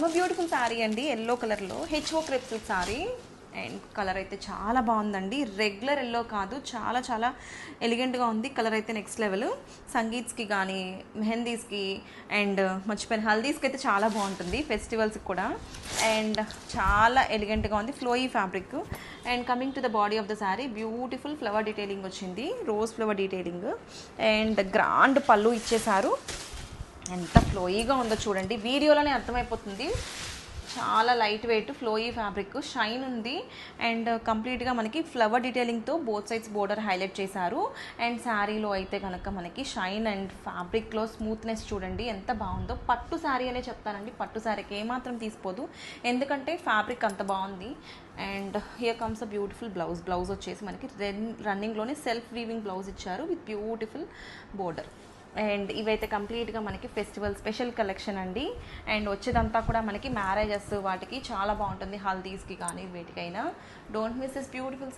One more beautiful sari అండి, yellow కలర్లో HO crepe silk sari. And colour అయితే చాలా బాగుందండి, రెగ్యులర్ ఎల్లో కాదు, చాలా చాలా ఎలిగెంట్గా ఉంది. కలర్ అయితే నెక్స్ట్ లెవెల్. సంగీత్స్కి కానీ, మెహందీస్కి అండ్ మర్చిపోయిన హల్దీస్కి అయితే చాలా బాగుంటుంది, ఫెస్టివల్స్కి కూడా. అండ్ చాలా ఎలిగెంట్గా ఉంది, flowy fabric. And coming to the body of the sari, beautiful flower detailing వచ్చింది, rose flower detailing. And grand పళ్ళు ఇచ్చేసారు. ఎంత ఫ్లోయీగా ఉందో చూడండి, వీడియోలోనే అర్థమైపోతుంది. చాలా light weight flowy fabric, shine ఉంది. అండ్ కంప్లీట్గా మనకి ఫ్లవర్ డీటెయిలింగ్తో బోత్ సైడ్స్ బోర్డర్ హైలైట్ చేశారు. అండ్ శారీలో అయితే కనుక మనకి షైన్ అండ్ ఫ్యాబ్రిక్లో స్మూత్నెస్ చూడండి ఎంత బాగుందో. పట్టు శారీ అనే చెప్తానండి, పట్టు శారీకి ఏమాత్రం తీసిపోదు, ఎందుకంటే ఫ్యాబ్రిక్ అంత బాగుంది. And here comes a beautiful blouse వచ్చేసి మనకి రన్నింగ్లోనే సెల్ఫ్ వీవింగ్ బ్లౌజ్ ఇచ్చారు విత్ బ్యూటిఫుల్ బోర్డర్. అండ్ ఇవైతే కంప్లీట్గా మనకి ఫెస్టివల్ స్పెషల్ కలెక్షన్ అండి. అండ్ వచ్చేదంతా కూడా మనకి మ్యారేజెస్ వాటికి చాలా బాగుంటుంది, హల్దీస్కి కానీ వేటికైనా. Don't miss this beautiful